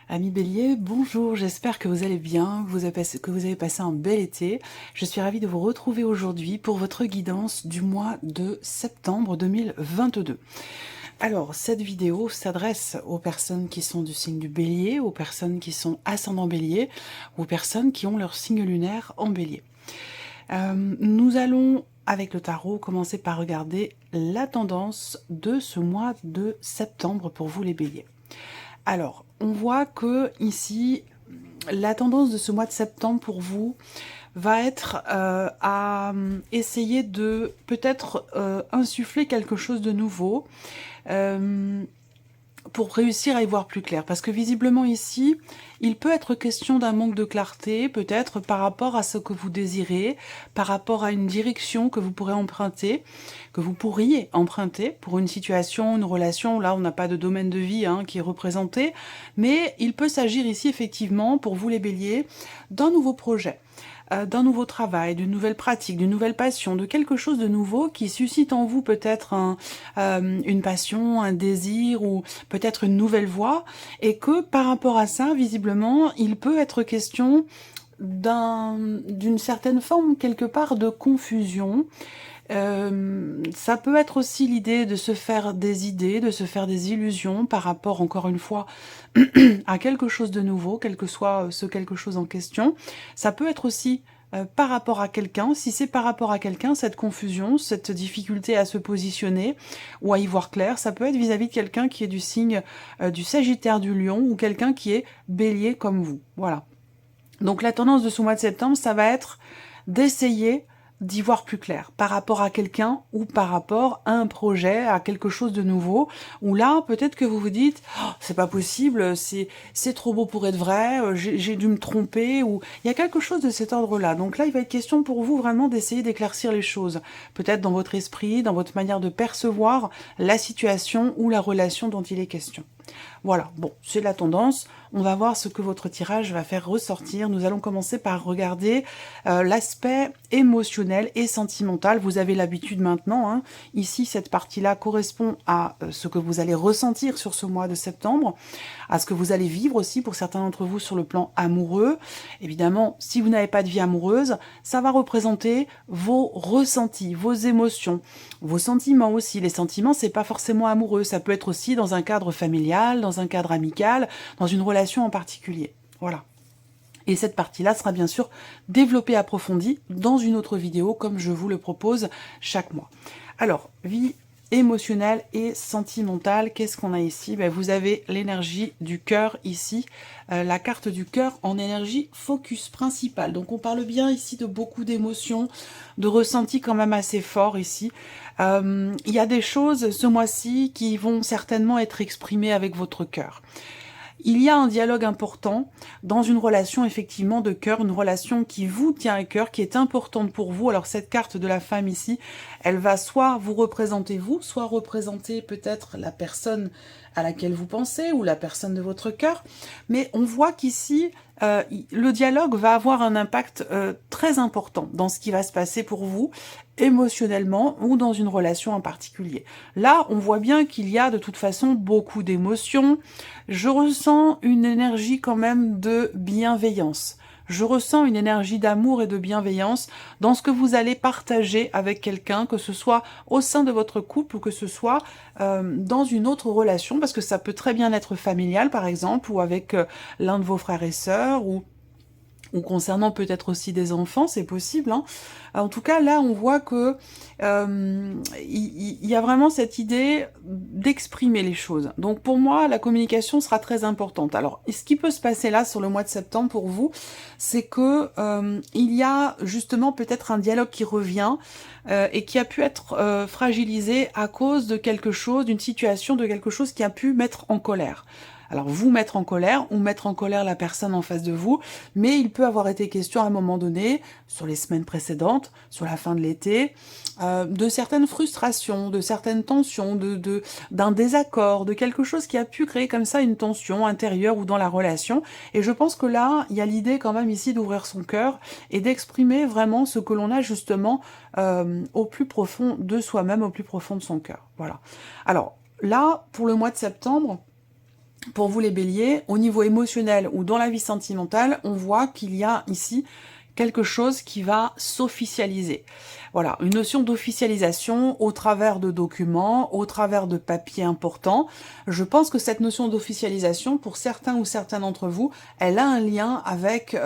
Amis Bélier, bonjour, j'espère que vous allez bien, que vous avez passé un bel été. Je suis ravie de vous retrouver aujourd'hui pour votre guidance du mois de septembre 2022. Alors, cette vidéo s'adresse aux personnes qui sont du signe du Bélier, aux personnes qui sont ascendant Bélier, aux personnes qui ont leur signe lunaire en Bélier. Nous allons, avec le tarot, commencer par regarder la tendance de ce mois de septembre pour vous les Béliers. Alors, on voit que ici, la tendance de ce mois de septembre pour vous va être à essayer de peut-être insuffler quelque chose de nouveau pour réussir à y voir plus clair. Parce que visiblement ici, il peut être question d'un manque de clarté, peut-être par rapport à ce que vous désirez, par rapport à une direction que vous pourriez emprunter pour une situation, une relation. Là, on n'a pas de domaine de vie qui est représenté, mais il peut s'agir ici effectivement, pour vous les Béliers, d'un nouveau projet, d'un nouveau travail, d'une nouvelle pratique, d'une nouvelle passion, de quelque chose de nouveau qui suscite en vous peut-être une passion, un désir ou peut-être une nouvelle voie, et que par rapport à ça, visiblement, il peut être question d'une certaine forme, quelque part, de confusion. Ça peut être aussi l'idée de se faire des idées, de se faire des illusions par rapport, encore une fois, à quelque chose de nouveau, quel que soit ce quelque chose en question. Ça peut être aussi par rapport à quelqu'un. Si c'est par rapport à quelqu'un, cette confusion, cette difficulté à se positionner ou à y voir clair, ça peut être vis-à-vis de quelqu'un qui est du signe du Sagittaire, du Lion, ou quelqu'un qui est Bélier comme vous. Voilà. Donc la tendance de ce mois de septembre, ça va être d'essayer d'y voir plus clair par rapport à quelqu'un ou par rapport à un projet, à quelque chose de nouveau, où là, peut-être que vous vous dites oh, c'est pas possible, c'est trop beau pour être vrai, j'ai dû me tromper, ou il y a quelque chose de cet ordre-là. Donc là, il va être question pour vous vraiment d'essayer d'éclaircir les choses, peut-être dans votre esprit, dans votre manière de percevoir la situation ou la relation dont il est question. Voilà, bon, c'est la tendance. On va voir ce que votre tirage va faire ressortir. Nous allons commencer par regarder l'aspect émotionnel et sentimental. Vous avez l'habitude maintenant. Ici, cette partie-là correspond à ce que vous allez ressentir sur ce mois de septembre, à ce que vous allez vivre aussi pour certains d'entre vous sur le plan amoureux. Évidemment, si vous n'avez pas de vie amoureuse, ça va représenter vos ressentis, vos émotions, vos sentiments aussi. Les sentiments, c'est pas forcément amoureux. Ça peut être aussi dans un cadre familial, dans un cadre amical, dans une relation en particulier. Voilà. Et cette partie-là sera bien sûr développée, approfondie dans une autre vidéo, comme je vous le propose chaque mois. Alors, vie émotionnelle et sentimentale, qu'est-ce qu'on a ici? Vous avez l'énergie du cœur ici, la carte du cœur en énergie focus principale. Donc on parle bien ici de beaucoup d'émotions, de ressentis quand même assez forts ici. Il y a des choses ce mois-ci qui vont certainement être exprimées avec votre cœur. Il y a un dialogue important dans une relation effectivement de cœur, une relation qui vous tient à cœur, qui est importante pour vous. Alors cette carte de la femme ici, elle va soit vous représenter vous, soit représenter peut-être la personne à laquelle vous pensez ou la personne de votre cœur. Mais on voit qu'ici, le dialogue va avoir un impact très important dans ce qui va se passer pour vous, émotionnellement ou dans une relation en particulier. Là, on voit bien qu'il y a de toute façon beaucoup d'émotions. Je ressens une énergie quand même de bienveillance. Je ressens une énergie d'amour et de bienveillance dans ce que vous allez partager avec quelqu'un, que ce soit au sein de votre couple ou que ce soit dans une autre relation, parce que ça peut très bien être familial par exemple, ou avec l'un de vos frères et sœurs, ou concernant peut-être aussi des enfants, c'est possible, hein. En tout cas, là, on voit que il y a vraiment cette idée d'exprimer les choses. Donc pour moi, la communication sera très importante. Alors, ce qui peut se passer là, sur le mois de septembre pour vous, c'est que il y a justement peut-être un dialogue qui revient et qui a pu être fragilisé à cause de quelque chose, d'une situation, de quelque chose qui a pu mettre en colère. Alors vous mettre en colère ou mettre en colère la personne en face de vous, mais il peut avoir été question à un moment donné, sur les semaines précédentes, sur la fin de l'été, de certaines frustrations, de certaines tensions, d'un désaccord, de quelque chose qui a pu créer comme ça une tension intérieure ou dans la relation. Et je pense que là, il y a l'idée quand même ici d'ouvrir son cœur et d'exprimer vraiment ce que l'on a justement au plus profond de soi-même, au plus profond de son cœur. Voilà. Alors là, pour le mois de septembre, pour vous les béliers, au niveau émotionnel ou dans la vie sentimentale, on voit qu'il y a ici quelque chose qui va s'officialiser. Voilà, une notion d'officialisation au travers de documents, au travers de papiers importants. Je pense que cette notion d'officialisation, pour certains ou certaines d'entre vous, elle a un lien avec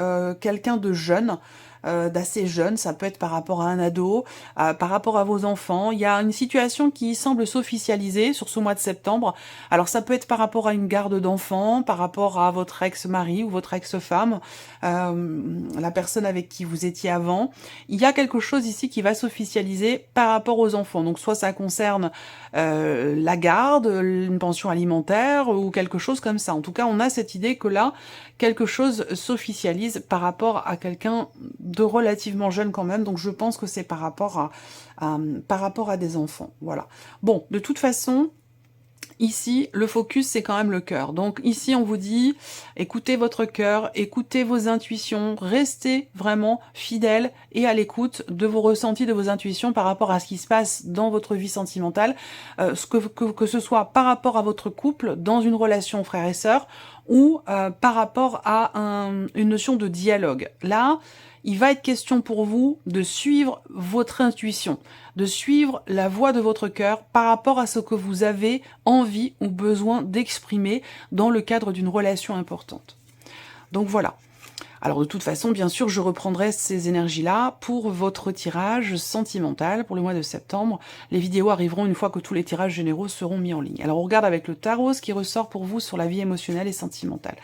quelqu'un de jeune, d'assez jeune, ça peut être par rapport à un ado, par rapport à vos enfants. Il y a une situation qui semble s'officialiser sur ce mois de septembre. Alors ça peut être par rapport à une garde d'enfants, par rapport à votre ex-mari ou votre ex-femme, la personne avec qui vous étiez avant. Il y a quelque chose ici qui va s'officialiser par rapport aux enfants. Donc soit ça concerne la garde, une pension alimentaire ou quelque chose comme ça. En tout cas, on a cette idée que là, quelque chose s'officialise par rapport à quelqu'un de relativement jeune quand même, donc je pense que c'est par rapport à des enfants, voilà. Bon, de toute façon, ici, le focus, c'est quand même le cœur. Donc ici, on vous dit, écoutez votre cœur, écoutez vos intuitions, restez vraiment fidèle et à l'écoute de vos ressentis, de vos intuitions par rapport à ce qui se passe dans votre vie sentimentale, que ce soit par rapport à votre couple, dans une relation frère et sœur, ou par rapport à une notion de dialogue. Là, il va être question pour vous de suivre votre intuition, de suivre la voix de votre cœur par rapport à ce que vous avez envie ou besoin d'exprimer dans le cadre d'une relation importante. Donc voilà. Alors de toute façon, bien sûr, je reprendrai ces énergies-là pour votre tirage sentimental pour le mois de septembre. Les vidéos arriveront une fois que tous les tirages généraux seront mis en ligne. Alors on regarde avec le tarot ce qui ressort pour vous sur la vie émotionnelle et sentimentale.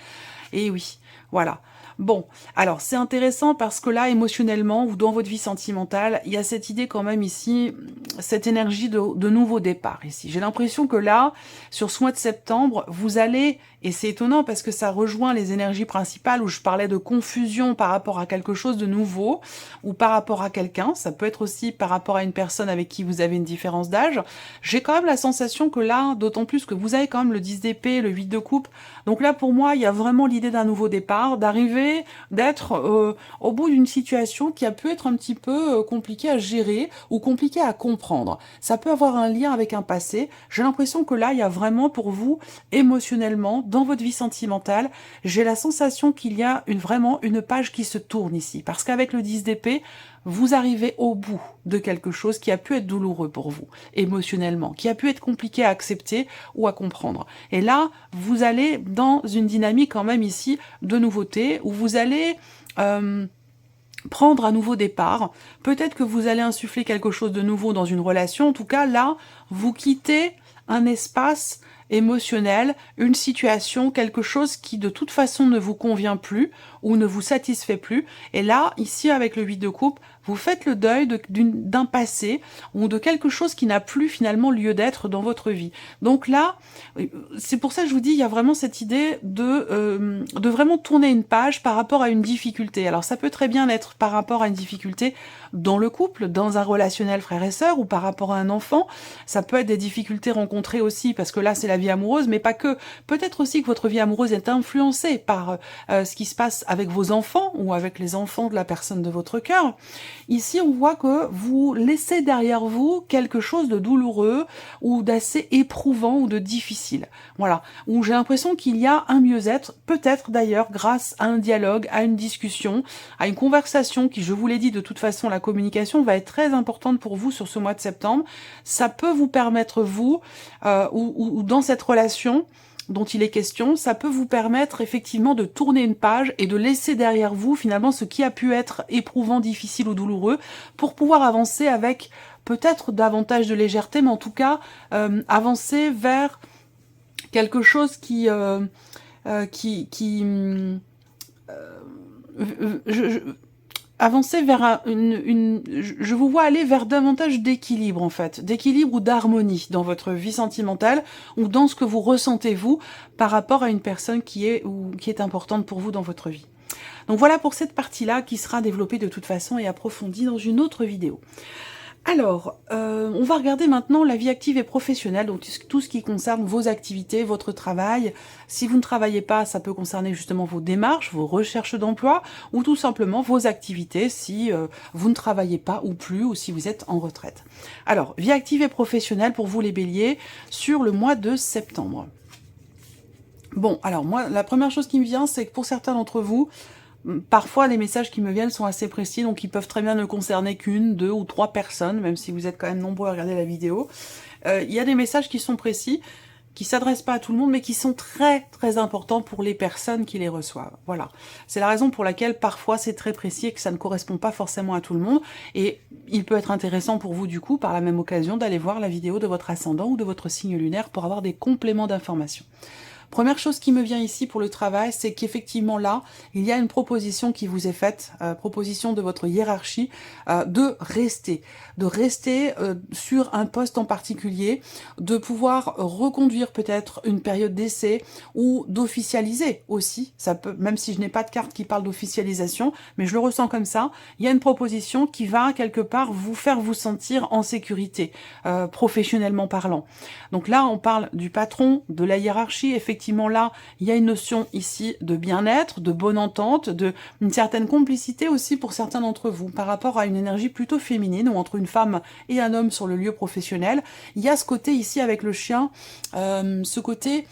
Et oui, voilà. Bon, alors c'est intéressant parce que là, émotionnellement, ou dans votre vie sentimentale, il y a cette idée quand même ici, cette énergie de nouveau départ ici. J'ai l'impression que là, sur ce mois de septembre, vous allez, et c'est étonnant parce que ça rejoint les énergies principales où je parlais de confusion par rapport à quelque chose de nouveau, ou par rapport à quelqu'un, ça peut être aussi par rapport à une personne avec qui vous avez une différence d'âge. J'ai quand même la sensation que là, d'autant plus que vous avez quand même le 10 d'épée, le 8 de coupe, donc là pour moi, il y a vraiment l'idée d'un nouveau départ, d'arriver d'être au bout d'une situation qui a pu être un petit peu compliquée à gérer ou compliquée à comprendre. Ça peut avoir un lien avec un passé. J'ai l'impression que là, il y a vraiment pour vous, émotionnellement, dans votre vie sentimentale, j'ai la sensation qu'il y a vraiment une page qui se tourne ici. Parce qu'avec le 10 d'épée, vous arrivez au bout de quelque chose qui a pu être douloureux pour vous, émotionnellement, qui a pu être compliqué à accepter ou à comprendre. Et là, vous allez dans une dynamique quand même ici de nouveauté, où vous allez prendre un nouveau départ. Peut-être que vous allez insuffler quelque chose de nouveau dans une relation. En tout cas, là, vous quittez un espace émotionnel, une situation, quelque chose qui de toute façon ne vous convient plus ou ne vous satisfait plus. Et là, ici, avec le 8 de coupe, vous faites le deuil d'un passé ou de quelque chose qui n'a plus finalement lieu d'être dans votre vie. Donc là, c'est pour ça que je vous dis, il y a vraiment cette idée de vraiment tourner une page par rapport à une difficulté. Alors ça peut très bien être par rapport à une difficulté dans le couple, dans un relationnel frère et sœur, ou par rapport à un enfant. Ça peut être des difficultés rencontrées aussi, parce que là, c'est la la vie amoureuse, mais pas que. Peut-être aussi que votre vie amoureuse est influencée par ce qui se passe avec vos enfants ou avec les enfants de la personne de votre cœur. Ici, on voit que vous laissez derrière vous quelque chose de douloureux ou d'assez éprouvant ou de difficile. Voilà, où j'ai l'impression qu'il y a un mieux-être, peut-être d'ailleurs grâce à un dialogue, à une discussion, à une conversation qui, je vous l'ai dit, de toute façon, la communication va être très importante pour vous sur ce mois de septembre. Ça peut vous permettre, vous, ou dans cette relation dont il est question, ça peut vous permettre effectivement de tourner une page et de laisser derrière vous finalement ce qui a pu être éprouvant, difficile ou douloureux pour pouvoir avancer avec peut-être davantage de légèreté, mais en tout cas avancer vers quelque chose avancer vers je vous vois aller vers davantage d'équilibre en fait, d'équilibre ou d'harmonie dans votre vie sentimentale ou dans ce que vous ressentez vous par rapport à une personne qui est importante pour vous dans votre vie. Donc voilà pour cette partie-là qui sera développée de toute façon et approfondie dans une autre vidéo. Alors, on va regarder maintenant la vie active et professionnelle, donc tout ce qui concerne vos activités, votre travail. Si vous ne travaillez pas, ça peut concerner justement vos démarches, vos recherches d'emploi, ou tout simplement vos activités si vous ne travaillez pas ou plus, ou si vous êtes en retraite. Alors, vie active et professionnelle pour vous les béliers, sur le mois de septembre. Bon, alors moi, la première chose qui me vient, c'est que pour certains d'entre vous, parfois, les messages qui me viennent sont assez précis, donc ils peuvent très bien ne concerner qu'une, 2 ou 3 personnes, même si vous êtes quand même nombreux à regarder la vidéo. Il y a des messages qui sont précis, qui ne s'adressent pas à tout le monde, mais qui sont très très importants pour les personnes qui les reçoivent. Voilà. C'est la raison pour laquelle parfois c'est très précis et que ça ne correspond pas forcément à tout le monde. Et il peut être intéressant pour vous du coup, par la même occasion, d'aller voir la vidéo de votre ascendant ou de votre signe lunaire pour avoir des compléments d'informations. Première chose qui me vient ici pour le travail, c'est qu'effectivement là, il y a une proposition qui vous est faite, proposition de votre hiérarchie, de rester sur un poste en particulier, de pouvoir reconduire peut-être une période d'essai ou d'officialiser aussi. Ça peut, même si je n'ai pas de carte qui parle d'officialisation, mais je le ressens comme ça. Il y a une proposition qui va quelque part vous faire vous sentir en sécurité, professionnellement parlant. Donc là, on parle du patron, de la hiérarchie. Effectivement, là, il y a une notion ici de bien-être, de bonne entente, une certaine complicité aussi pour certains d'entre vous par rapport à une énergie plutôt féminine ou entre une femme et un homme sur le lieu professionnel. Il y a ce côté ici avec le chien, ce côté...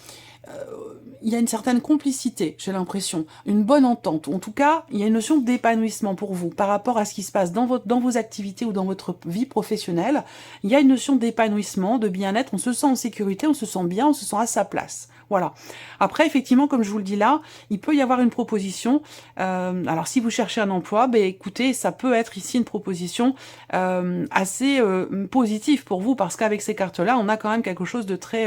il y a une certaine complicité, j'ai l'impression, une bonne entente. En tout cas, il y a une notion d'épanouissement pour vous par rapport à ce qui se passe dans vos activités ou dans votre vie professionnelle. Il y a une notion d'épanouissement, de bien-être, on se sent en sécurité, on se sent bien, on se sent à sa place. Voilà. Après, effectivement, comme je vous le dis là, il peut y avoir une proposition. Alors, si vous cherchez un emploi, ben, écoutez, ça peut être ici une proposition assez positive pour vous, parce qu'avec ces cartes-là, on a quand même quelque chose de très...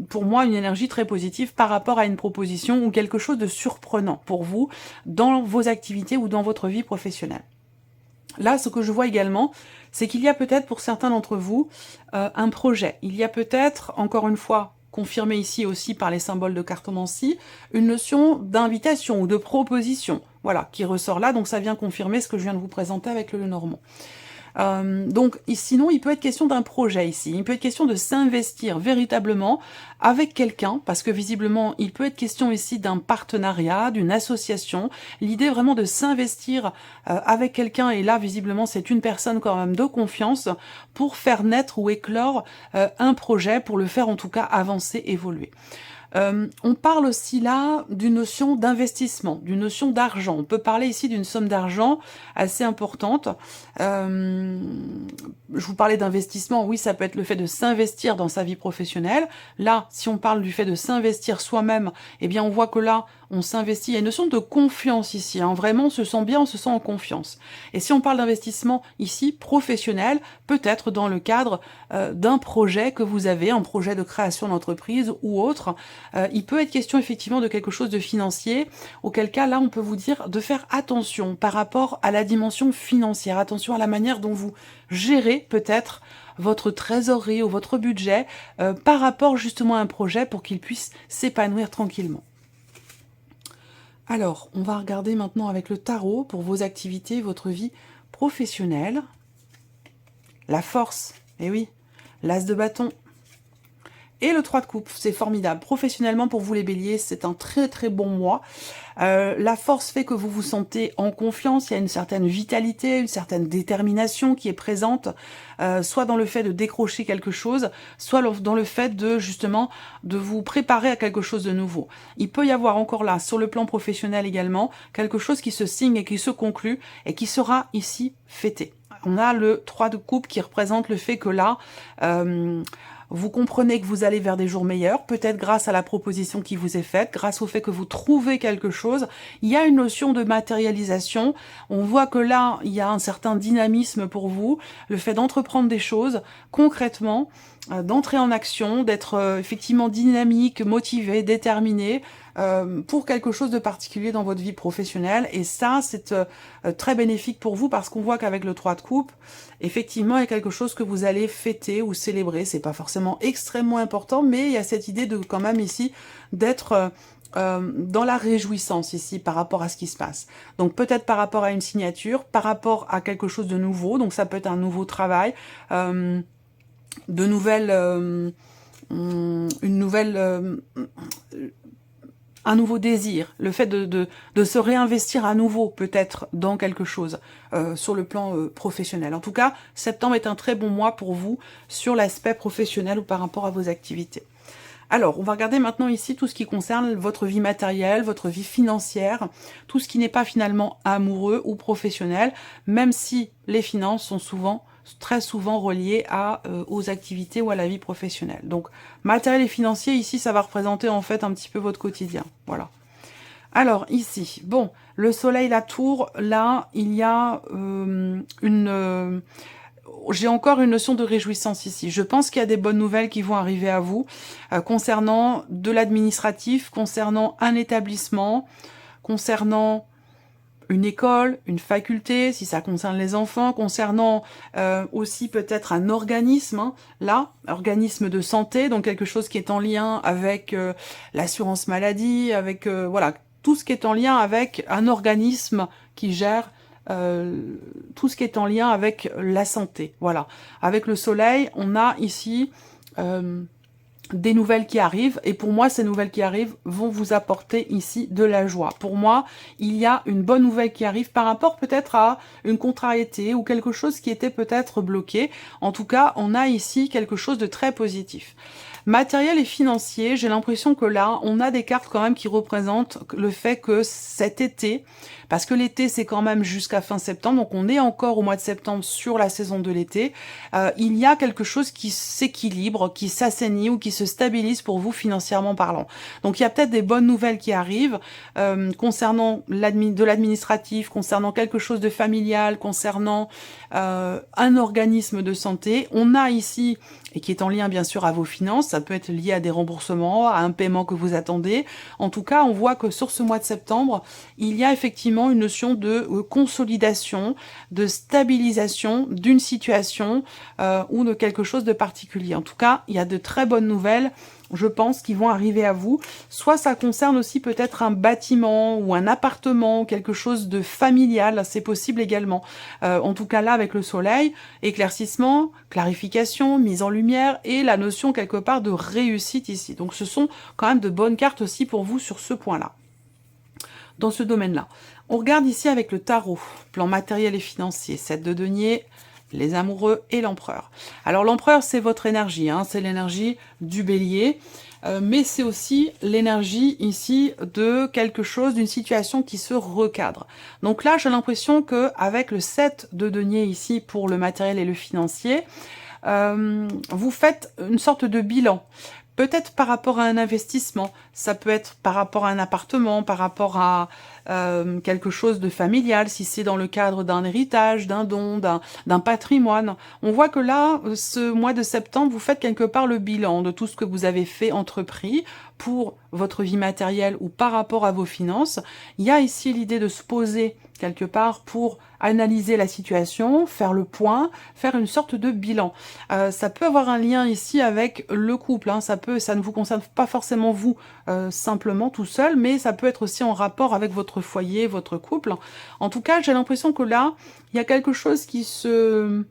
pour moi, une énergie très positive par rapport à une proposition ou quelque chose de surprenant pour vous dans vos activités ou dans votre vie professionnelle. Là, ce que je vois également, c'est qu'il y a peut-être pour certains d'entre vous un projet. Il y a peut-être, encore une fois, confirmé ici aussi par les symboles de cartomancie, une notion d'invitation ou de proposition, voilà, qui ressort là. Donc ça vient confirmer ce que je viens de vous présenter avec le Lenormand. Donc sinon il peut être question d'un projet ici, il peut être question de s'investir véritablement avec quelqu'un, parce que visiblement il peut être question ici d'un partenariat, d'une association, l'idée vraiment de s'investir avec quelqu'un, et là visiblement c'est une personne quand même de confiance, pour faire naître ou éclore un projet, pour le faire en tout cas avancer, évoluer. On parle aussi là d'une notion d'investissement, d'une notion d'argent. On peut parler ici d'une somme d'argent assez importante. Je vous parlais d'investissement, oui, ça peut être le fait de s'investir dans sa vie professionnelle. Là, si on parle du fait de s'investir soi-même, eh bien on voit que là, on s'investit. Il y a une notion de confiance ici, hein. Vraiment, on se sent bien, on se sent en confiance. Et si on parle d'investissement ici, professionnel, peut-être dans le cadre d'un projet que vous avez, un projet de création d'entreprise ou autre, il peut être question effectivement de quelque chose de financier, auquel cas là on peut vous dire de faire attention par rapport à la dimension financière, attention à la manière dont vous gérez peut-être votre trésorerie ou votre budget par rapport justement à un projet pour qu'il puisse s'épanouir tranquillement. Alors, on va regarder maintenant avec le tarot pour vos activités, votre vie professionnelle. La force, eh oui, l'as de bâton, Et le 3 de coupe, c'est formidable. Professionnellement, pour vous les béliers, c'est un très très bon mois. La force fait que vous vous sentez en confiance, il y a une certaine vitalité, une certaine détermination qui est présente, soit dans le fait de décrocher quelque chose, soit dans le fait de justement de vous préparer à quelque chose de nouveau. Il peut y avoir encore là, sur le plan professionnel également, quelque chose qui se signe et qui se conclut et qui sera ici fêté. On a le 3 de coupe qui représente le fait que là, vous comprenez que vous allez vers des jours meilleurs, peut-être grâce à la proposition qui vous est faite, grâce au fait que vous trouvez quelque chose. Il y a une notion de matérialisation. On voit que là, il y a un certain dynamisme pour vous, le fait d'entreprendre des choses concrètement, d'entrer en action, d'être effectivement dynamique, motivé, déterminé, pour quelque chose de particulier dans votre vie professionnelle. Et ça, c'est très bénéfique pour vous parce qu'on voit qu'avec le 3 de coupe, effectivement, il y a quelque chose que vous allez fêter ou célébrer. C'est pas forcément extrêmement important, mais il y a cette idée de quand même ici d'être dans la réjouissance ici par rapport à ce qui se passe. Donc peut-être par rapport à une signature, par rapport à quelque chose de nouveau. Donc ça peut être un nouveau travail, de nouvelles, un nouveau désir, le fait de se réinvestir à nouveau peut-être dans quelque chose sur le plan professionnel. En tout cas, septembre est un très bon mois pour vous sur l'aspect professionnel ou par rapport à vos activités. Alors, on va regarder maintenant ici tout ce qui concerne votre vie matérielle, votre vie financière, tout ce qui n'est pas finalement amoureux ou professionnel, même si les finances sont très souvent reliées aux activités ou à la vie professionnelle. Donc, matériel et financier, ici, ça va représenter en fait un petit peu votre quotidien. Voilà. Alors, ici, bon, le soleil, la tour, là, il y a j'ai encore une notion de réjouissance ici. Je pense qu'il y a des bonnes nouvelles qui vont arriver à vous concernant de l'administratif, concernant un établissement, concernant une école, une faculté, si ça concerne les enfants, concernant aussi peut-être un organisme, hein, là, organisme de santé, donc quelque chose qui est en lien avec l'assurance maladie, avec voilà, tout ce qui est en lien avec un organisme qui gère tout ce qui est en lien avec la santé. Voilà. Avec le soleil, on a ici des nouvelles qui arrivent, et pour moi, ces nouvelles qui arrivent vont vous apporter ici de la joie. Pour moi, il y a une bonne nouvelle qui arrive par rapport peut-être à une contrariété ou quelque chose qui était peut-être bloqué. En tout cas, on a ici quelque chose de très positif. Matériel et financier, j'ai l'impression que là, on a des cartes quand même qui représentent le fait que cet été, parce que l'été c'est quand même jusqu'à fin septembre, donc on est encore au mois de septembre sur la saison de l'été, il y a quelque chose qui s'équilibre, qui s'assainit ou qui se stabilise pour vous financièrement parlant. Donc il y a peut-être des bonnes nouvelles qui arrivent concernant de l'administratif, concernant quelque chose de familial, concernant un organisme de santé. On a ici, et qui est en lien bien sûr à vos finances, ça peut être lié à des remboursements, à un paiement que vous attendez. En tout cas, on voit que sur ce mois de septembre, il y a effectivement une notion de consolidation, de stabilisation d'une situation ou de quelque chose de particulier. En tout cas, il y a de très bonnes nouvelles, je pense, qui vont arriver à vous. Soit ça concerne aussi peut-être un bâtiment ou un appartement, quelque chose de familial, c'est possible également. En tout cas là, avec le soleil, éclaircissement, clarification, mise en lumière et la notion quelque part de réussite ici. Donc ce sont quand même de bonnes cartes aussi pour vous sur ce point-là, dans ce domaine-là. On regarde ici avec le tarot, plan matériel et financier, 7 de denier, les amoureux et l'empereur. Alors l'empereur, c'est votre énergie, hein, c'est l'énergie du bélier, mais c'est aussi l'énergie ici de quelque chose, d'une situation qui se recadre. Donc là, j'ai l'impression que avec le 7 de denier ici pour le matériel et le financier, vous faites une sorte de bilan. Peut-être par rapport à un investissement, ça peut être par rapport à un appartement, par rapport à quelque chose de familial, si c'est dans le cadre d'un héritage, d'un don, d'un patrimoine. On voit que là, ce mois de septembre, vous faites quelque part le bilan de tout ce que vous avez fait, entrepris, pour votre vie matérielle ou par rapport à vos finances. Il y a ici l'idée de se poser quelque part pour analyser la situation, faire le point, faire une sorte de bilan. Ça peut avoir un lien ici avec le couple, hein. Ça ne vous concerne pas forcément vous simplement tout seul, mais ça peut être aussi en rapport avec votre foyer, votre couple. En tout cas, j'ai l'impression que là, il y a quelque chose qui se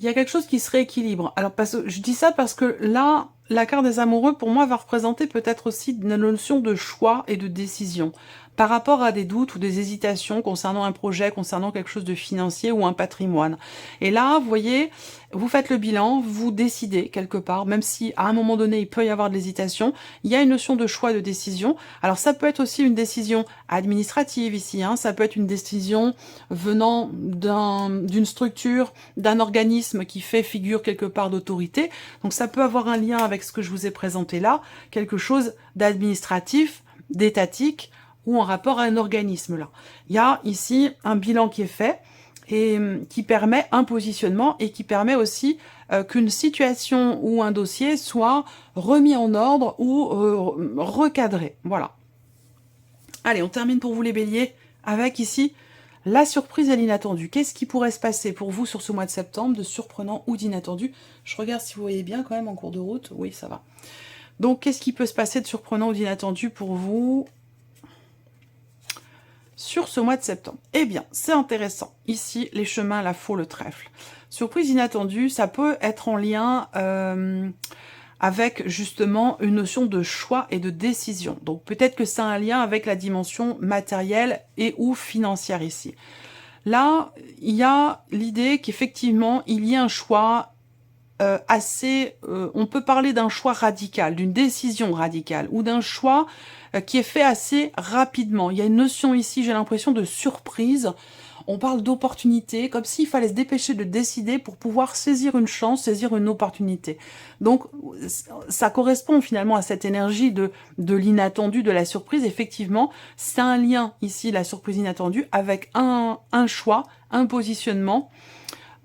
il y a quelque chose qui se rééquilibre. Alors, je dis ça parce que là, la carte des amoureux, pour moi, va représenter peut-être aussi une notion de choix et de décision par rapport à des doutes ou des hésitations concernant un projet, concernant quelque chose de financier ou un patrimoine. Et là, vous voyez, vous faites le bilan, vous décidez quelque part, même si à un moment donné, il peut y avoir de l'hésitation, il y a une notion de choix, de décision. Alors ça peut être aussi une décision administrative ici, hein, ça peut être une décision venant d'une structure, d'un organisme qui fait figure quelque part d'autorité. Donc ça peut avoir un lien avec ce que je vous ai présenté là, quelque chose d'administratif, d'étatique, ou en rapport à un organisme là. Il y a ici un bilan qui est fait et qui permet un positionnement et qui permet aussi qu'une situation ou un dossier soit remis en ordre ou recadré. Voilà. Allez, on termine pour vous les béliers avec ici la surprise et l'inattendu. Qu'est-ce qui pourrait se passer pour vous sur ce mois de septembre de surprenant ou d'inattendu? Je regarde si vous voyez bien quand même en cours de route. Oui, ça va. Donc, qu'est-ce qui peut se passer de surprenant ou d'inattendu pour vous sur ce mois de septembre? Eh bien, c'est intéressant. Ici, les chemins, la faux, le trèfle. Surprise inattendue, ça peut être en lien avec justement une notion de choix et de décision. Donc peut-être que c'est un lien avec la dimension matérielle et ou financière ici. Là, il y a l'idée qu'effectivement, il y a un choix on peut parler d'un choix radical, d'une décision radicale, ou d'un choix qui est fait assez rapidement. Il y a une notion ici, j'ai l'impression, de surprise. On parle d'opportunité, comme s'il fallait se dépêcher de décider pour pouvoir saisir une chance, saisir une opportunité. Donc, ça correspond finalement à cette énergie de l'inattendu, de la surprise. Effectivement, c'est un lien ici, la surprise inattendue, avec un choix, un positionnement,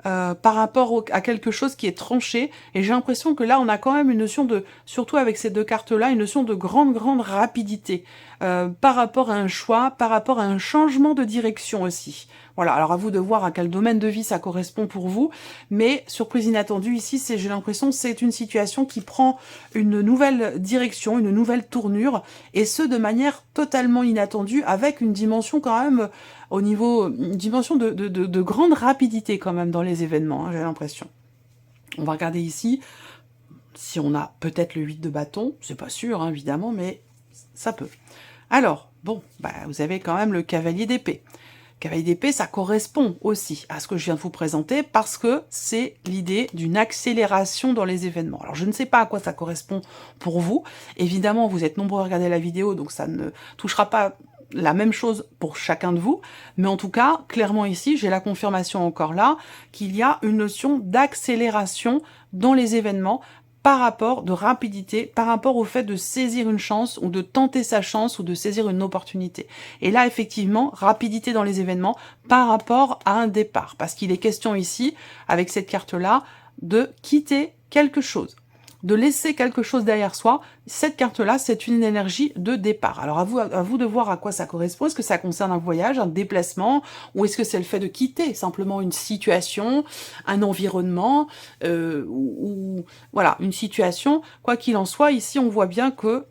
par rapport à quelque chose qui est tranché, et j'ai l'impression que là on a quand même une notion de, surtout avec ces deux cartes là, une notion de grande rapidité, par rapport à un choix, par rapport à un changement de direction aussi. Voilà, alors à vous de voir à quel domaine de vie ça correspond pour vous, mais surprise inattendue ici, j'ai l'impression c'est une situation qui prend une nouvelle direction, une nouvelle tournure, et ce de manière totalement inattendue, avec une dimension quand même au niveau, une dimension de grande rapidité quand même dans les événements, hein, j'ai l'impression. On va regarder ici, si on a peut-être le 8 de bâton, c'est pas sûr hein, évidemment, mais ça peut. Alors, bon, bah, vous avez quand même le cavalier d'épée. Cavalier d'épée, ça correspond aussi à ce que je viens de vous présenter parce que c'est l'idée d'une accélération dans les événements. Alors, je ne sais pas à quoi ça correspond pour vous. Évidemment, vous êtes nombreux à regarder la vidéo, donc ça ne touchera pas la même chose pour chacun de vous. Mais en tout cas, clairement ici, j'ai la confirmation encore là qu'il y a une notion d'accélération dans les événements par rapport de rapidité, par rapport au fait de saisir une chance ou de tenter sa chance ou de saisir une opportunité. Et là, effectivement, rapidité dans les événements par rapport à un départ. Parce qu'il est question ici, avec cette carte-là, de quitter quelque chose, de laisser quelque chose derrière soi. Cette carte-là, c'est une énergie de départ. Alors à vous de voir à quoi ça correspond. Est-ce que ça concerne un voyage, un déplacement, ou est-ce que c'est le fait de quitter simplement une situation, un environnement, ou voilà, une situation. Quoi qu'il en soit, ici on voit bien que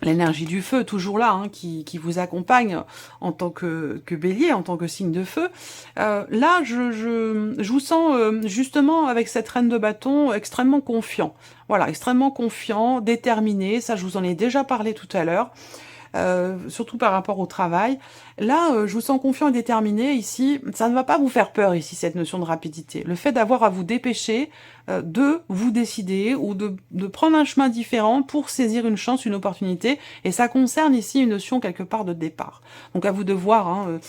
l'énergie du feu, toujours là, hein, qui vous accompagne en tant que bélier, en tant que signe de feu. Là, je vous sens justement avec cette reine de bâton extrêmement confiant. Voilà, extrêmement confiant, déterminé. Ça, je vous en ai déjà parlé tout à l'heure. Surtout par rapport au travail. Là, je vous sens confiant et déterminé ici. Ça ne va pas vous faire peur ici, cette notion de rapidité. Le fait d'avoir à vous dépêcher de vous décider ou de prendre un chemin différent pour saisir une chance, une opportunité. Et ça concerne ici une notion quelque part de départ. Donc à vous de voir hein,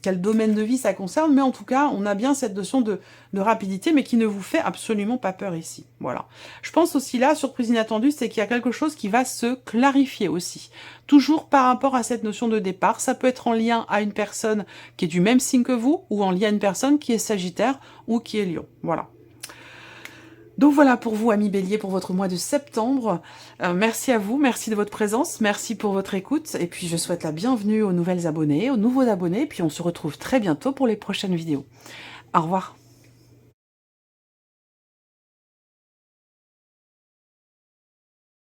quel domaine de vie ça concerne. Mais en tout cas, on a bien cette notion de rapidité, mais qui ne vous fait absolument pas peur ici. Voilà. Je pense aussi là, surprise inattendue, c'est qu'il y a quelque chose qui va se clarifier aussi. Toujours par rapport à cette notion de départ, ça peut être en lien à une personne qui est du même signe que vous, ou en lien à une personne qui est Sagittaire ou qui est Lion. Voilà. Donc voilà pour vous, amis Bélier, pour votre mois de septembre. Merci à vous, merci de votre présence, merci pour votre écoute. Et puis je souhaite la bienvenue aux nouvelles abonnés, aux nouveaux abonnés. Et puis on se retrouve très bientôt pour les prochaines vidéos. Au revoir.